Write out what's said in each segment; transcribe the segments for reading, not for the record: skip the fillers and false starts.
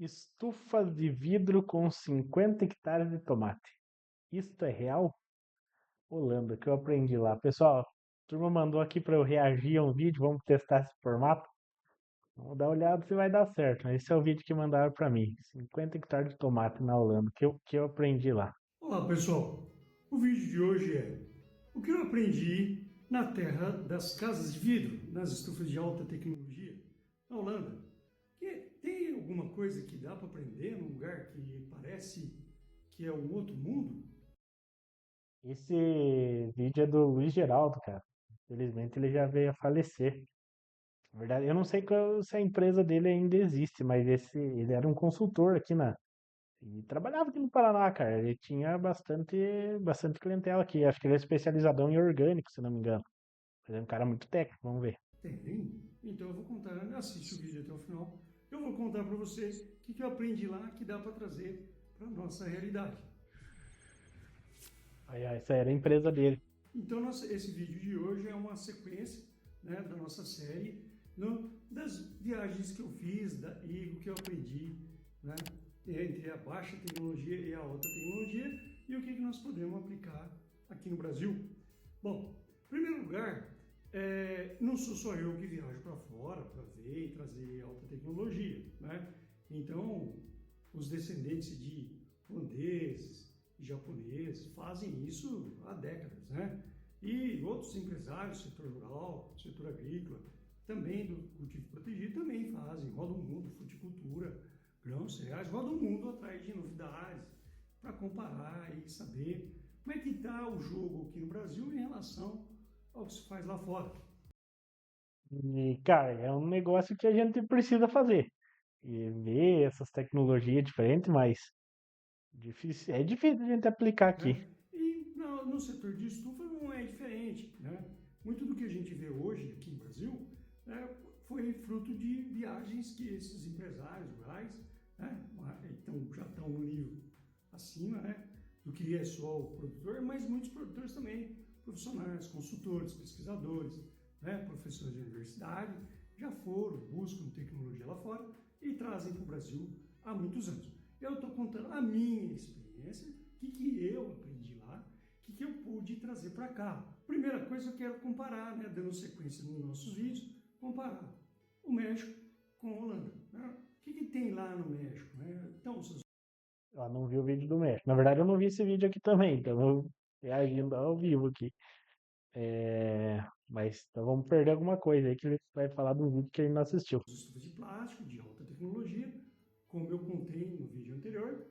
Estufa de vidro com 50 hectares de tomate. Isto é real? Holanda, que eu aprendi lá. Pessoal, a turma mandou aqui para eu reagir a um vídeo, vamos testar esse formato. Vamos dar uma olhada se vai dar certo. Esse é o vídeo que mandaram para mim. 50 hectares de tomate na Holanda, que eu aprendi lá. Olá pessoal, o vídeo de hoje é o que eu aprendi na terra das casas de vidro, nas estufas de alta tecnologia na Holanda. Que tem alguma coisa que dá para aprender num lugar que parece que é um outro mundo? Esse vídeo é do Luiz Geraldo, cara. Infelizmente ele já veio a falecer. Na verdade, eu não sei se a empresa dele ainda existe, mas ele era um consultor aqui e trabalhava aqui no Paraná, cara. Ele tinha bastante clientela aqui. Acho que ele é especializadão em orgânico, se não me engano. Ele é um cara muito técnico, vamos ver. Tem? Então eu vou contar, assiste o vídeo até o final. Eu vou contar para você o que eu aprendi lá que dá para trazer para a nossa realidade. Aí, essa era a empresa dele. Então, esse vídeo de hoje é uma sequência, né, da nossa série, das viagens que eu fiz e o que eu aprendi, né, entre a baixa tecnologia e a alta tecnologia e o que nós podemos aplicar aqui no Brasil. Bom, em primeiro lugar, não sou só eu que viajo para fora para ver e trazer alta tecnologia, né? Então, os descendentes de holandeses, japoneses fazem isso há décadas, né? E outros empresários, setor rural, setor agrícola, também do cultivo protegido, também fazem, rodam o mundo, fruticultura, grãos, cereais, rodam o mundo atrás de novidades para comparar e saber como é que está o jogo aqui no Brasil em relação ao que se faz lá fora. E, cara, é um negócio que a gente precisa fazer. E ver essas tecnologias diferentes, mas é difícil a gente aplicar aqui. Né? E no setor de estufa não é diferente. Né? Muito do que a gente vê hoje aqui no Brasil, né, foi fruto de viagens que esses empresários rurais, né, então, já estão no nível acima, né, do que é só o produtor, mas muitos produtores também, profissionais, consultores, pesquisadores, né, professores de universidade, já foram, buscam tecnologia lá fora e trazem para o Brasil há muitos anos. Eu estou contando a minha experiência, o que eu aprendi lá, o que eu pude trazer para cá. Primeira coisa, eu quero comparar, né, dando sequência nos nossos vídeos, comparar o México com a Holanda. Né? O que tem lá no México? Né? Então, Eu não vi o vídeo do México. Na verdade, eu não vi esse vídeo aqui também, então eu reagindo ao vivo aqui. Mas então vamos perder alguma coisa aí que ele vai falar do vídeo que ele não assistiu. estufas de plástico de alta tecnologia, como eu contei no vídeo anterior,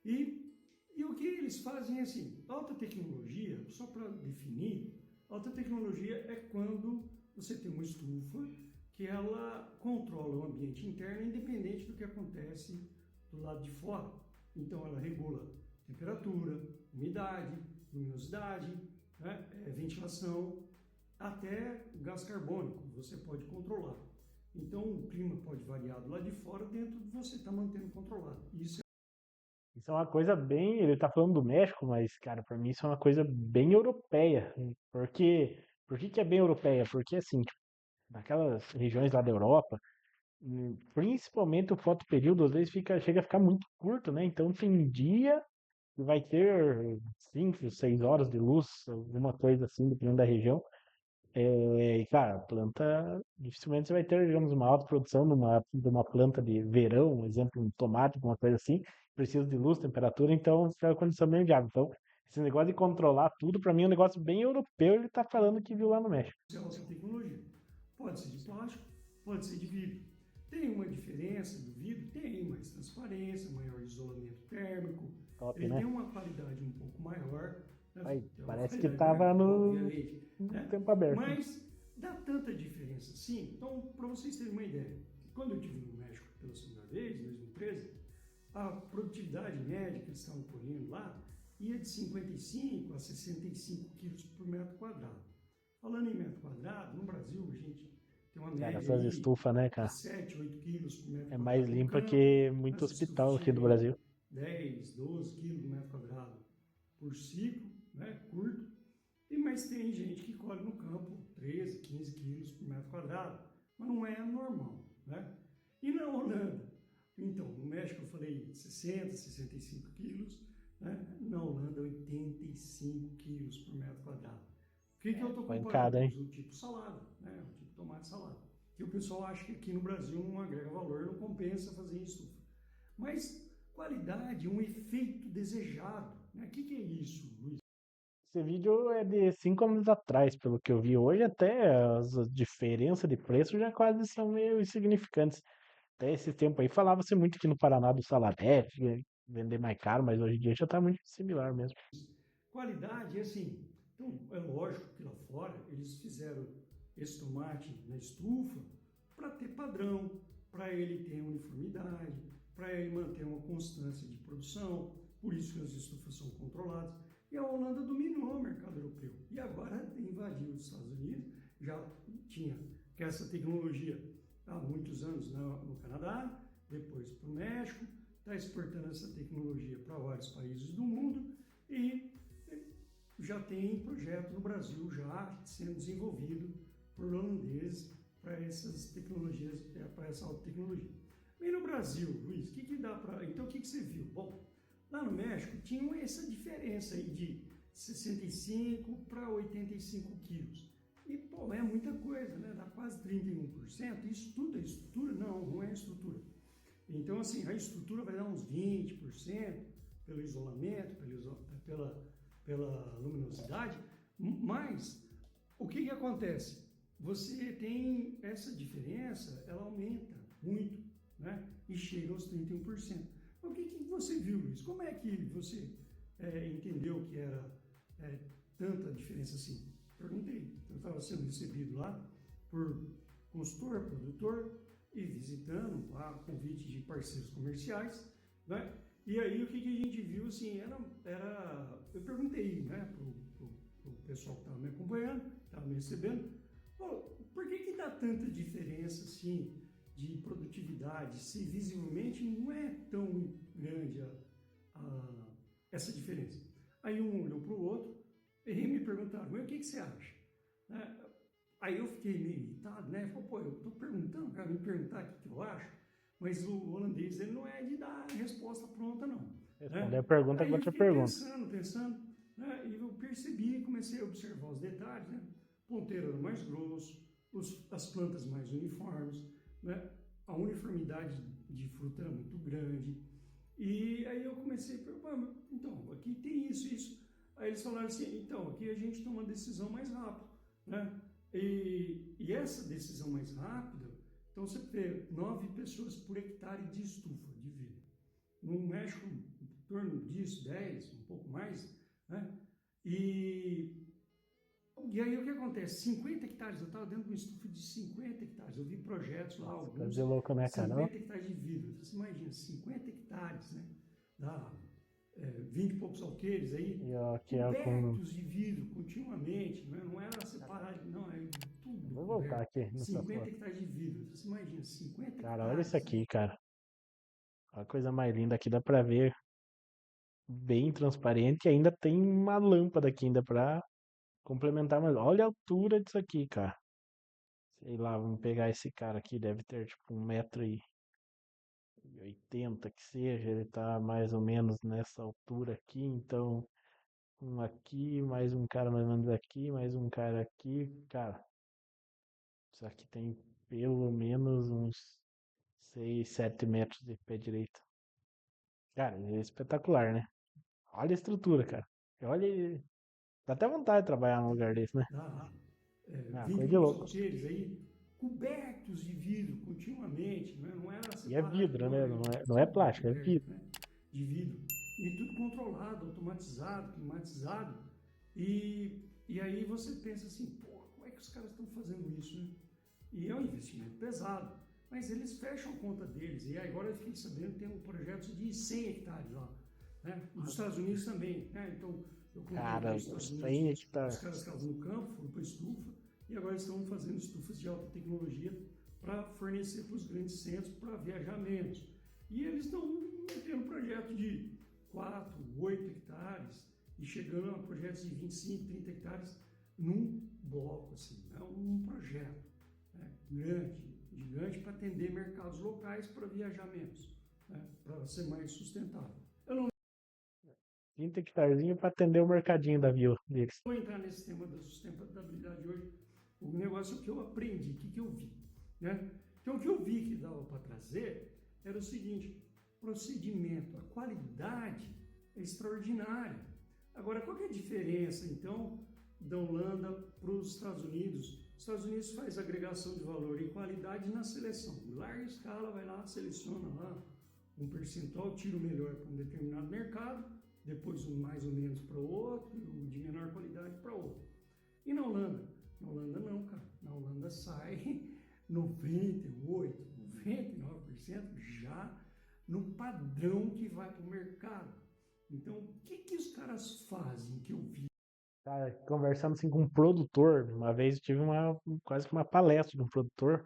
e, e o que eles fazem é assim, alta tecnologia, só para definir, alta tecnologia é quando você tem uma estufa que ela controla o ambiente interno independente do que acontece do lado de fora. Então ela regula temperatura, umidade, luminosidade, né, ventilação, até gás carbônico você pode controlar. Então o clima pode variar do lado de fora, dentro de você está mantendo controlado. Isso Isso é uma coisa bem. Ele tá falando do México, mas, cara, pra mim isso é uma coisa bem europeia. Por que é bem europeia? Porque, assim, tipo, naquelas regiões lá da Europa, principalmente o fotoperíodo, às vezes chega a ficar muito curto, né? Então tem dia que vai ter 5, 6 horas de luz, alguma coisa assim, dependendo da região. E, cara, a planta, dificilmente você vai ter, digamos, uma alta produção de uma planta de verão, um exemplo, um tomate, alguma coisa assim, precisa de luz, temperatura, então fica a condição meio de água. Então, esse negócio de controlar tudo, pra mim, é um negócio bem europeu, ele tá falando que viu lá no México. é alta tecnologia. Pode ser de plástico, pode ser de vidro. Tem uma diferença do vidro? Tem mais transparência, maior isolamento térmico, Top, ele tem né? uma qualidade um pouco maior, né? Aí, Tem uma parece que qualidade tava maior, no, obviamente, no né? tempo aberto, né? Mas dá tanta diferença assim. Então, para vocês terem uma ideia, quando eu estive no México pela segunda vez, em 2013, a produtividade média que eles estavam colhendo lá ia de 55 a 65 quilos por metro quadrado. Falando em metro quadrado, no Brasil a gente tem uma Cara, média essas aí estufas, né, de cara? 7, 8 quilos por metro É mais quadrado no limpa campo, que muito as estufas hospital aqui do chegam em Brasil. 10, 12 quilos por metro quadrado por ciclo, né, curto, mas tem gente que colhe no campo 13, 15 quilos por metro quadrado, mas não é normal. Né? E na Holanda, então, no México, 60, 65 quilos, né? Na Holanda 85 quilos por metro quadrado. O que eu estou comparando? Pancada, hein? O tipo salada, né? O tipo tomate salada. Que o pessoal acha que aqui no Brasil não agrega valor, não compensa fazer em estufa. Mas qualidade, um efeito desejado, né? O que é isso, Luiz? Esse vídeo é de 5 anos atrás, pelo que eu vi. Hoje até as diferenças de preço já quase são meio insignificantes. Até esse tempo aí falava-se muito aqui no Paraná do Salabete, vender mais caro, mas hoje em dia já tá muito similar mesmo. Qualidade, assim, então é lógico que lá fora eles fizeram esse tomate na estufa para ter padrão, para ele ter uniformidade, para ele manter uma constância de produção, por isso que as estufas são controladas. E a Holanda dominou o mercado europeu e agora invadiu os Estados Unidos, já tinha essa tecnologia há muitos anos no Canadá, depois para o México, está exportando essa tecnologia para vários países do mundo e já tem projeto no Brasil já sendo desenvolvido por holandeses para essas tecnologias, para essa alta tecnologia. E no Brasil, Luiz, o que dá para... Então, o que você viu? Bom, lá no México tinha essa diferença aí de 65 para 85 quilos. E, pô, é muita coisa, né? Dá quase 31%. Isso tudo é estrutura? Não, não é estrutura. Então, assim, a estrutura vai dar uns 20% pelo isolamento, pela luminosidade, mas o que acontece? Você tem essa diferença, ela aumenta muito, né? E chega aos 31%. O que você viu, Luiz? Como é que você entendeu que era tanta diferença assim? Perguntei. Eu estava sendo recebido lá por consultor, produtor e visitando a convite de parceiros comerciais, né? E aí o que a gente viu, assim, eu perguntei, né, pro pessoal que estava me acompanhando, estava me recebendo, por que dá tanta diferença, assim, de produtividade, se visivelmente não é tão grande essa diferença? Aí um olhou para o outro e me perguntaram, mas o que você acha? Aí eu fiquei meio irritado, né? Falei, pô, eu estou perguntando, cara, me perguntar o que eu acho, mas o holandês, ele não é de dar resposta pronta, não. Responder Né? a pergunta Aí com eu outra fiquei pergunta. pensando, né? E eu percebi, comecei a observar os detalhes, né? O ponteiro era mais grosso, as plantas mais uniformes, né? A uniformidade de fruta era muito grande. E aí eu comecei a perguntar, então, aqui tem isso, isso. Aí eles falaram assim, então, aqui a gente toma uma decisão mais rápido, né? E essa decisão mais rápida, então você vê 9 pessoas por hectare de estufa de vidro. No México, em torno disso, 10, um pouco mais, né? E aí o que acontece? 50 hectares, eu estava dentro de uma estufa de 50 hectares, eu vi projetos lá, Nossa, alguns, coisa louca, né, cara? 50 hectares de vidro. Você imagina, 50 hectares, né? Dá 20 e poucos alqueires aí, E ó, aqui é com... cobertos de vidro continuamente, não era separado, não, é tudo Vou voltar coberto. aqui nessa 50 foto. hectares de vidro, você imagina, 50 Cara, olha isso hectares, né? aqui, cara. A coisa mais linda aqui, dá pra ver bem transparente e ainda tem uma lâmpada aqui ainda pra complementar, mas olha a altura disso aqui, cara. Sei lá, vamos pegar esse cara aqui, deve ter tipo 1,80 m que seja, ele tá mais ou menos nessa altura aqui, então um aqui, mais um cara mais ou menos aqui, mais um cara aqui, cara, isso aqui tem pelo menos uns 6, 7 metros de pé direito. Cara, é espetacular, né? Olha a estrutura, cara. Olha, dá até vontade de trabalhar num lugar desse, né? Dá 20 Coisa e de poucos louco. alqueires aí, cobertos de vidro continuamente, não era E é separado, vidro, não, né? é Não é tudo plástico, é coberto, vidro. né? De vidro. E tudo controlado, automatizado, climatizado. E aí você pensa assim, pô, como é que os caras estão fazendo isso, né? E é um investimento pesado, mas eles fecham a conta deles. E agora eu fiquei sabendo que tem um projeto de 100 hectares lá, né? Nos Estados Unidos também, né? Então, eu Cara, contemplei os Estados Unidos, 100 os hectares. caras estavam no campo, foram para a estufa, e agora estão fazendo estufas de alta tecnologia para fornecer para os grandes centros para viajar menos. E eles estão metendo projeto de 4, 8 hectares e chegando a projetos de 25, 30 hectares num bloco, assim, é um projeto, né? Grande, gigante, para atender mercados locais para viajar menos. né, para ser mais sustentável. Eu não 30 hectarezinho para atender o mercadinho da vila deles. vou entrar nesse tema da sustentabilidade hoje. O negócio é o que eu aprendi, o que eu vi. Né? Então, o que eu vi que dava para trazer era o seguinte: procedimento, a qualidade é extraordinária. Agora, qual que é a diferença, então, da Holanda para os Estados Unidos? Os Estados Unidos faz agregação de valor em qualidade na seleção. Em larga escala, vai lá, seleciona lá um percentual, tira o melhor para um determinado mercado, depois um mais ou menos para outro, e o de menor qualidade para outro. E na Holanda? Na Holanda não, cara. Na Holanda sai 98, 99% já no padrão que vai para o mercado. Então, o que os caras fazem que eu vi? Cara, conversando assim com um produtor, uma vez eu tive quase que uma palestra de um produtor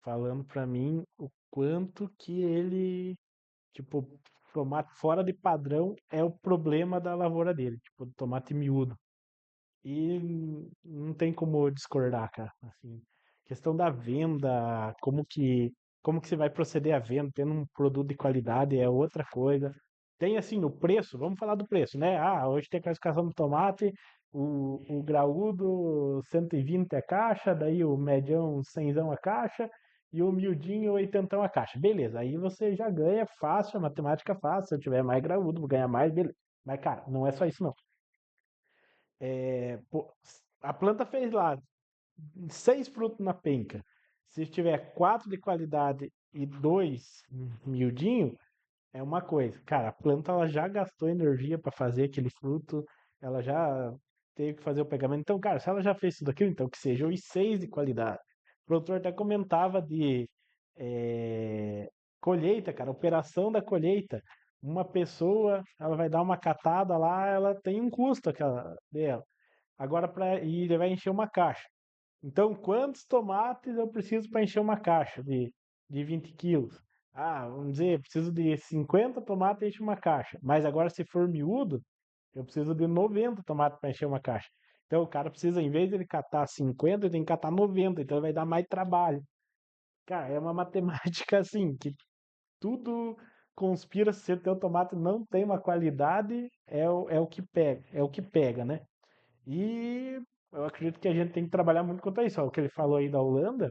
falando para mim o quanto que ele, tipo, tomate fora de padrão é o problema da lavoura dele, tipo, tomate miúdo. E não tem como discordar, cara. Assim, questão da venda, como que você vai proceder à venda, tendo um produto de qualidade é outra coisa. Tem assim o preço, vamos falar do preço, né? Ah, hoje tem a classificação do tomate, o graúdo 120 a caixa, daí o medião 100 a caixa e o miudinho 80 a caixa. Beleza, aí você já ganha fácil, a matemática fácil, se eu tiver mais graúdo, vou ganhar mais, beleza. Mas, cara, não é só isso não. Pô, a planta fez lá 6 frutos na penca. Se tiver 4 de qualidade e 2 miudinho, é uma coisa. Cara, a planta ela já gastou energia para fazer aquele fruto, ela já teve que fazer o pegamento. Então, cara, se ela já fez tudo aquilo, então que seja os 6 de qualidade. O produtor até comentava de eh, colheita, cara, operação da colheita. Uma pessoa, ela vai dar uma catada lá, ela tem um custo aquela dela. Agora e ele vai encher uma caixa. Então, quantos tomates eu preciso para encher uma caixa de 20 quilos? Ah, vamos dizer, eu preciso de 50 tomates e encher uma caixa. Mas agora, se for miúdo, eu preciso de 90 tomates para encher uma caixa. Então, o cara precisa, em vez de ele catar 50, ele tem que catar 90. Então, vai dar mais trabalho. Cara, é uma matemática assim, que tudo conspira se o teu tomate não tem uma qualidade, é o que pega, é o que pega, né? E eu acredito que a gente tem que trabalhar muito contra isso. Ó, o que ele falou aí da Holanda,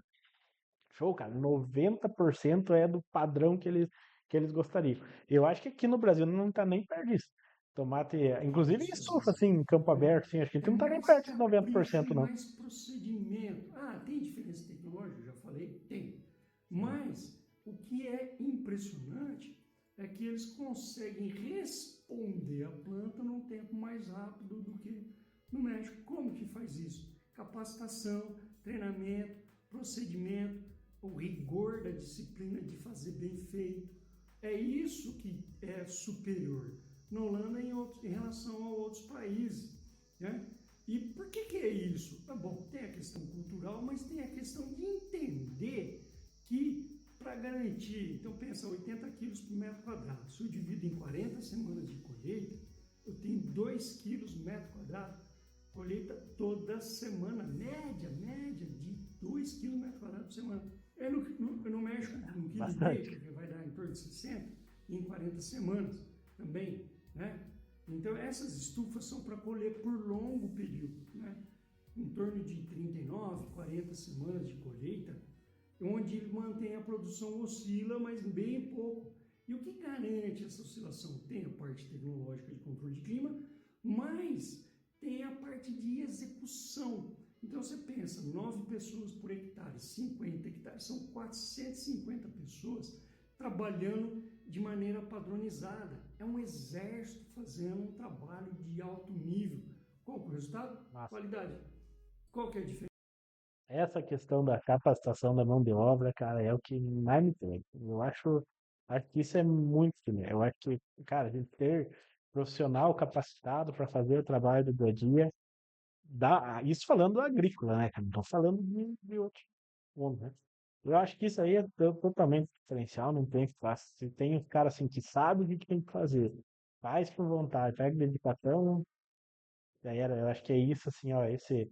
show, cara, 90% é do padrão que eles gostariam. Eu acho que aqui no Brasil não tá nem perto disso. Tomate, inclusive em Isso, estufa, assim, em campo né? aberto, assim, acho que a gente É não tá nem mais perto de noventa por capricho e cento não. mais procedimento. Ah, tem diferença tecnológica? Já falei, tem. Sim. Mas o que é impressionante é que eles conseguem responder a planta num tempo mais rápido do que no México. Como que faz isso? Capacitação, treinamento, procedimento, o rigor da disciplina de fazer bem feito. É isso que é superior na Holanda em relação a outros países. Né? E por que é isso? Bom, tem a questão cultural, mas tem a questão de entender que para garantir, então pensa, 80 quilos por metro quadrado, se eu divido em 40 semanas de colheita, eu tenho 2 quilos por metro quadrado, colheita toda semana, média de 2 quilos por metro quadrado por semana. No México, 1,5 Bastante. kg, que vai dar em torno de 60, em 40 semanas também, né? Então, essas estufas são para colher por longo período, né? Em torno de 39, 40 semanas de colheita, onde mantém a produção oscila, mas bem pouco. E o que garante essa oscilação? Tem a parte tecnológica de controle de clima, mas tem a parte de execução. Então você pensa, 9 pessoas por hectare, 50 hectares, são 450 pessoas trabalhando de maneira padronizada. É um exército fazendo um trabalho de alto nível. Qual é o resultado? Massa. Qualidade. Qual que é a diferença? Essa questão da capacitação da mão de obra, cara, é o que mais me pega. Eu acho que isso é muito, né? Eu acho que, cara, a gente ter profissional capacitado para fazer o trabalho do dia a dia, isso falando do agrícola, né, cara? Não tô falando de outro mundo, né? Eu acho que isso aí é totalmente diferencial, não tem o que fazer. Se tem um cara assim que sabe o que tem que fazer, faz com vontade, pega dedicação, já era. Eu acho que é isso, assim, ó, esse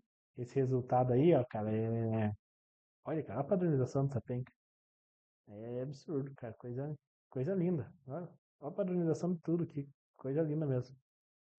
resultado aí, ó, cara, olha, cara, a padronização dessa penca é absurdo, cara, coisa. coisa linda. Olha a padronização de tudo, que coisa linda mesmo.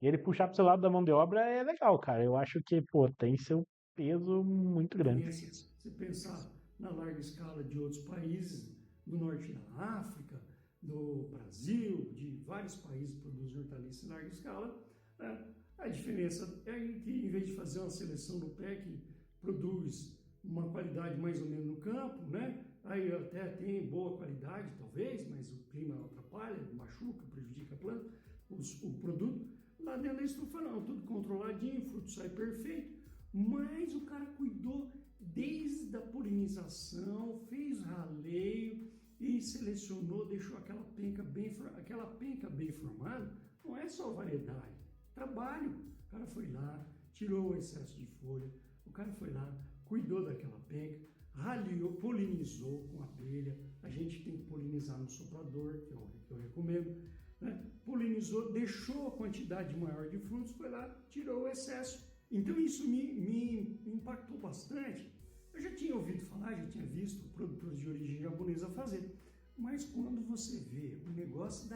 E ele puxar pro seu lado da mão de obra é legal, cara. Eu acho que, pô, tem seu peso muito grande. Diferença, você pensar na larga escala de outros países, do norte da África, do Brasil, de vários países que produzem hortaliças em larga escala, né? A diferença é que, em vez de fazer uma seleção do pé que produz uma qualidade mais ou menos no campo, né? Aí até tem boa qualidade, talvez, mas o clima atrapalha, machuca, prejudica a planta, o produto. Lá dentro da estufa não, tudo controladinho, o fruto sai perfeito, mas o cara cuidou desde a polinização, fez raleio e selecionou, deixou aquela penca bem formada. Não é só variedade, trabalho. O cara foi lá, tirou o excesso de folha, o cara foi lá, cuidou daquela penca, raleou, polinizou com abelha. A gente tem que polinizar no soprador, que eu recomendo, né? Polinizou, deixou a quantidade maior de frutos, foi lá, tirou o excesso. Então isso me impactou bastante. Eu já tinha ouvido falar, já tinha visto produtores de origem japonesa fazer, mas quando você vê um negócio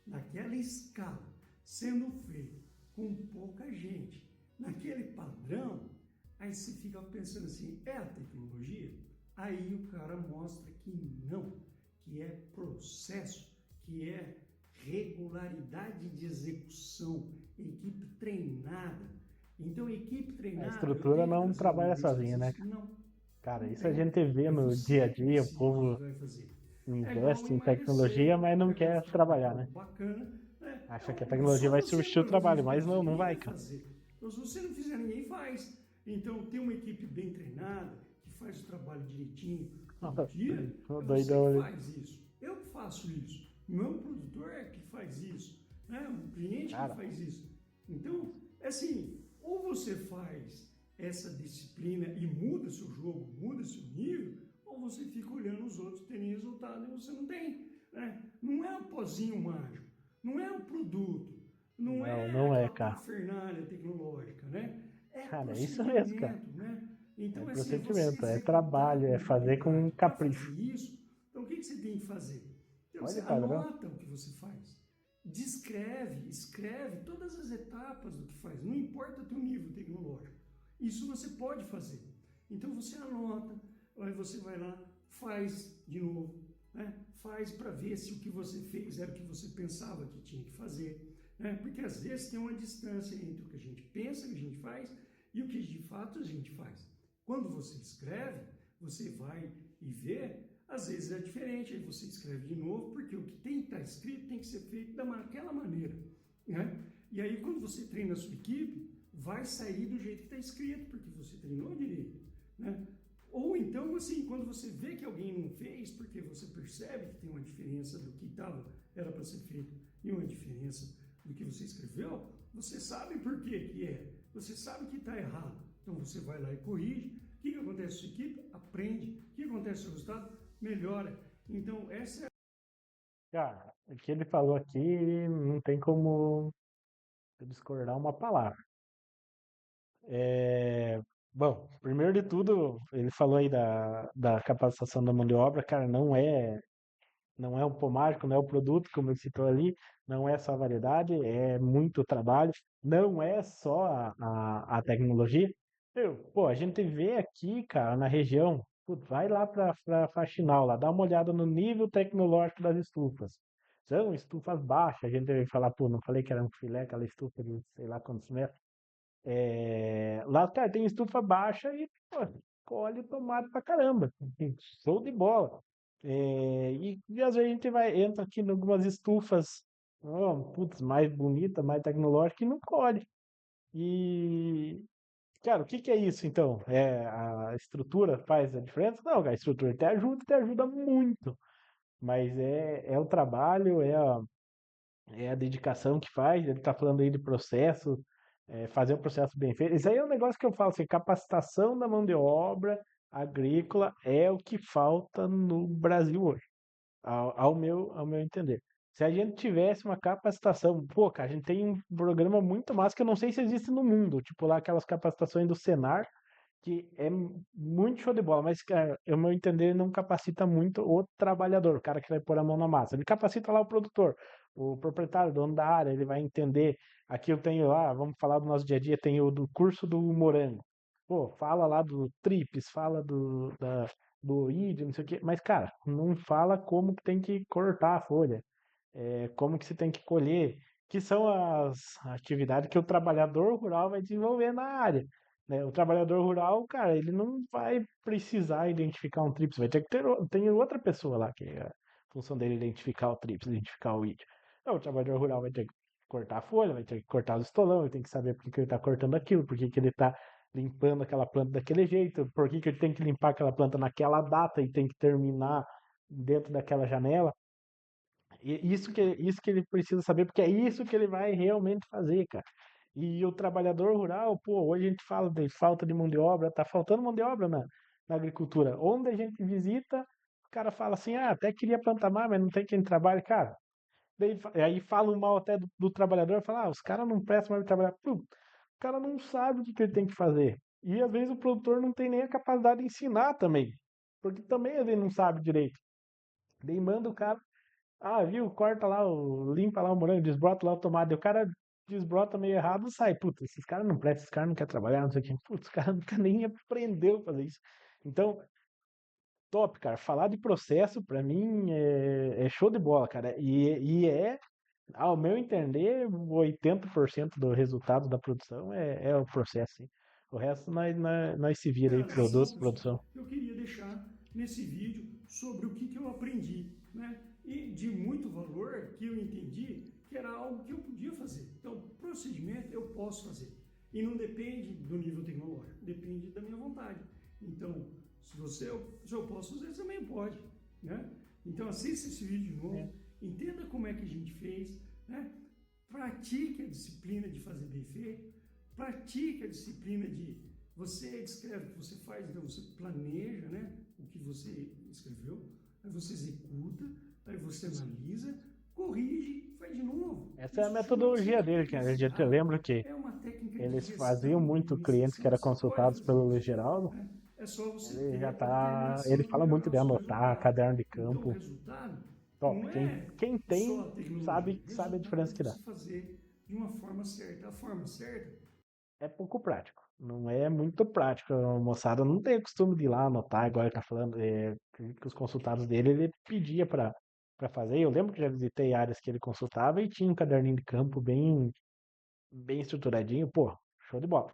daquela escala, sendo feito com pouca gente, naquele padrão, aí você fica pensando assim, é a tecnologia? Aí o cara mostra que não, que é processo, que é regularidade de execução, equipe treinada. Então, equipe A treinada, eu estrutura tenho que não trazer um trabalha líder sozinha, né? específico? Não, Cara, não isso a tem. gente vê É no dia a você que dia, o decide o povo que vai fazer. É igual investe em tecnologia, emagrecer, mas não quer quer ficar com um trabalhar, né? corpo bacana, né? Acha que a Então, tecnologia só vai você substituir o pode fazer trabalho, mas esforço, não ninguém vai, vai cara. fazer. Então, se você não fizer, ninguém faz. Então, ter uma equipe bem treinada, que faz o trabalho direitinho, todo dia, Tô é você doidão que ali. faz isso. Eu que faço isso. Não é um produtor que faz isso, né? Um cliente que Cara, faz isso. Então, é assim, ou você faz essa disciplina e muda seu jogo, muda seu nível, ou você fica olhando os outros terem resultado e você não tem, né? Não é um pozinho mágico, não é um produto, não não, é não é, aquela cara. parafernália tecnológica, né? É Cara, é isso mesmo, cara. procedimento, né? É Então, assim, é você procedimento, é executar trabalho, com é fazer com qualidade. Para capricho. fazer isso, então o que você tem que fazer? Então, você Olha o padrão. anota o que você faz. Descreve, escreve todas as etapas do que faz, não importa o teu nível tecnológico. Isso você pode fazer. Então você anota, aí você vai lá, faz de novo, né? Faz para ver se o que você fez era o que você pensava que tinha que fazer, né? Porque às vezes tem uma distância entre o que a gente pensa que a gente faz e o que de fato a gente faz. Quando você escreve, você vai e vê, às vezes é diferente, aí você escreve de novo, porque o que tem que estar escrito tem que ser feito daquela maneira, né? E aí quando você treina a sua equipe, vai sair do jeito que está escrito, porque você treinou direito, né? Ou então, assim, quando você vê que alguém não fez, porque você percebe que tem uma diferença do que era para ser feito e uma diferença do que você escreveu, você sabe por que é, você sabe que está errado. Então você vai lá e corrige. O que acontece com a sua equipe? Aprende. O que acontece com o resultado? Melhora. Então, essa é. Cara, o que ele falou aqui não tem como eu discordar uma palavra. É, bom, primeiro de tudo, ele falou aí da capacitação da mão de obra, cara, não é um pão mágico, não é o produto, como ele citou ali, não é só a variedade, é muito trabalho, não é só a tecnologia. Pô, a gente vê aqui, cara, na região, putz, vai lá pra Faxinal, lá, dá uma olhada no nível tecnológico das estufas. São estufas baixas, a gente vai falar, pô, não falei que era um filé, aquela estufa de sei lá quantos metros. Lá, cara, tem estufa baixa e, pô, colhe tomate pra caramba. Show de bola. E às vezes a gente entra aqui em algumas estufas, ó, putz, mais bonita, mais tecnológica e não colhe. E, cara, o que que é isso então? A estrutura faz a diferença? Não, cara, a estrutura te ajuda muito. Mas é o trabalho, é a dedicação que faz, ele está falando aí de processo, fazer o processo bem feito. Isso aí é um negócio que eu falo assim, capacitação da mão de obra agrícola é o que falta no Brasil hoje, ao meu entender. Se a gente tivesse uma capacitação, pô, cara, a gente tem um programa muito massa que eu não sei se existe no mundo, tipo lá aquelas capacitações do Senar, que é muito show de bola, mas, cara, eu meu entender, ele não capacita muito o trabalhador, o cara que vai pôr a mão na massa. Ele capacita lá o produtor, o proprietário, o dono da área, ele vai entender. Aqui eu tenho lá, vamos falar do nosso dia a dia, tem o do curso do morango. Pô, fala lá do trips, fala do id, não sei o quê, mas, cara, não fala como que tem que cortar a folha, como que se tem que colher, que são as atividades que o trabalhador rural vai desenvolver na área, né? O trabalhador rural, cara, ele não vai precisar identificar um trips, vai ter que ter tem outra pessoa lá que a função dele é identificar o trips, identificar o id. Então, o trabalhador rural vai ter que cortar a folha, vai ter que cortar os estolão, vai ter que saber por que que ele está cortando aquilo, por que que ele está limpando aquela planta daquele jeito, por que que ele tem que limpar aquela planta naquela data e tem que terminar dentro daquela janela. E isso que ele precisa saber, porque é isso que ele vai realmente fazer, cara. E o trabalhador rural, pô, hoje a gente fala de falta de mão de obra, tá faltando mão de obra na agricultura. Onde a gente visita, o cara fala assim, ah, até queria plantar mais, mas não tem quem trabalhe, cara. Aí falam mal até do trabalhador, fala, ah, os caras não prestam mais de trabalhar. Pô, o cara não sabe o que que ele tem que fazer. E às vezes o produtor não tem nem a capacidade de ensinar também, porque também ele não sabe direito. Daí manda o cara, ah, viu? Corta lá, limpa lá o morango, desbrota lá o tomate. E o cara desbrota meio errado, sai. Putz, esses caras não prestam, esses caras não querem trabalhar, não sei o quê. Putz, os caras nunca nem aprendeu a fazer isso. Então, top, cara. Falar de processo, pra mim, é show de bola, cara. Ao meu entender, 80% do resultado da produção é o processo, sim. O resto nós se vira aí, produto, Finalização, pessoal, produção. que eu queria deixar nesse vídeo sobre o que eu aprendi, né? E de muito valor que eu entendi que era algo que eu podia fazer. Então, procedimento eu posso fazer. E não depende do nível tecnológico, depende da minha vontade. Então, se eu posso fazer, você também pode, né? Então, assista esse vídeo de É. novo, entenda como é que a gente fez, né? Pratique a disciplina de fazer bem feito, pratique a disciplina de você descreve o que você faz, então você planeja, né, o que você escreveu, aí você executa, aí você analisa, corrige, faz de novo. Essa é a Isso chama metodologia dele, cara. Eu simplicidade. lembro que É uma técnica de eles faziam gestão, de muito clientes que administração, era você pode consultados fazer pelo isso, Geraldo. né? É só você Ele já ter a tá. determinação Ele de fala muito melhorar o de seu anotar, resultado. caderno de Então, o campo. resultado Top. não Quem, é quem só tem a tecnologia. sabe a Resultado diferença é que dá. você fazer de uma forma certa. A forma certa É pouco prático. Não é muito prático. A moçada não tem o costume de ir lá anotar, igual ele tá falando. Que os consultados dele, ele pedia pra fazer. Eu lembro que já visitei áreas que ele consultava e tinha um caderninho de campo bem estruturadinho. Pô, show de bola.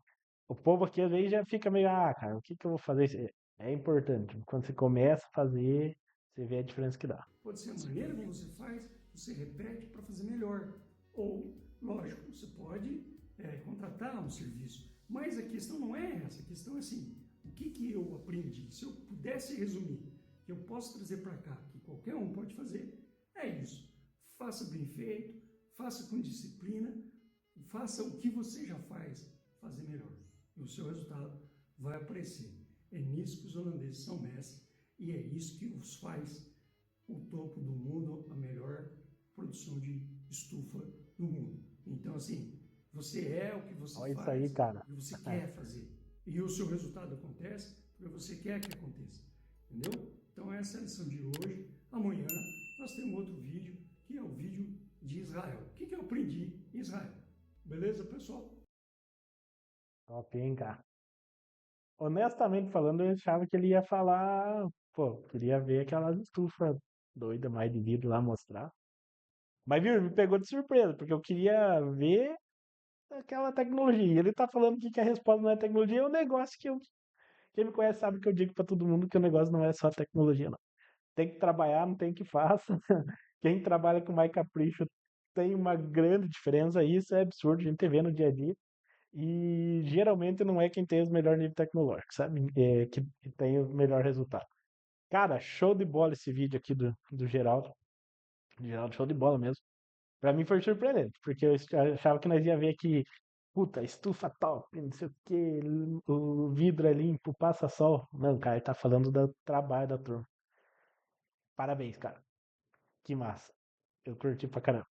O povo aqui às vezes já fica meio, ah, cara, o que que eu vou fazer? É importante. Quando você começa a fazer, você vê a diferença que dá. pode ser a maneira como você faz, você repete para fazer melhor. Ou, lógico, você pode contratar um serviço. Mas a questão não é essa, a questão é assim, o que, que eu aprendi? Se eu pudesse resumir, que eu posso trazer para cá, que qualquer um pode fazer, é isso. Faça bem feito, faça com disciplina, faça o que você já faz, fazer melhor. E o seu resultado vai aparecer. É nisso que os holandeses são mestres e é isso que os faz o topo do mundo, a melhor produção de estufa do mundo. Então, assim, você é o que você Olha isso aí, faz, cara. o que você quer fazer. E o seu resultado acontece porque você quer que aconteça. Entendeu? Então, essa é a lição de hoje. Amanhã nós temos outro vídeo, que é o vídeo de Israel. O que eu aprendi em Israel? Beleza, pessoal? Top, hein, cara. Honestamente falando, eu achava que ele ia falar, pô, queria ver aquelas estufas doidas mais de vidro lá mostrar. Mas viu, me pegou de surpresa, porque eu queria ver aquela tecnologia. Ele tá falando que a resposta não é tecnologia, é um negócio quem me conhece sabe que eu digo pra todo mundo que o negócio não é só tecnologia, não. Tem que trabalhar, não tem que faça. Quem trabalha com mais capricho tem uma grande diferença, isso é absurdo, a gente vê no dia a dia. E geralmente não é quem tem os melhores níveis tecnológicos, sabe? Que tem o melhor resultado. Cara, show de bola esse vídeo aqui do Geraldo. Geraldo, show de bola mesmo. Pra mim foi surpreendente, porque eu achava que nós ia ver aqui, puta, estufa top, não sei o que, o vidro é limpo, passa sol. Não, cara, ele tá falando do trabalho da turma. Parabéns, cara. Que massa. Eu curti pra caramba.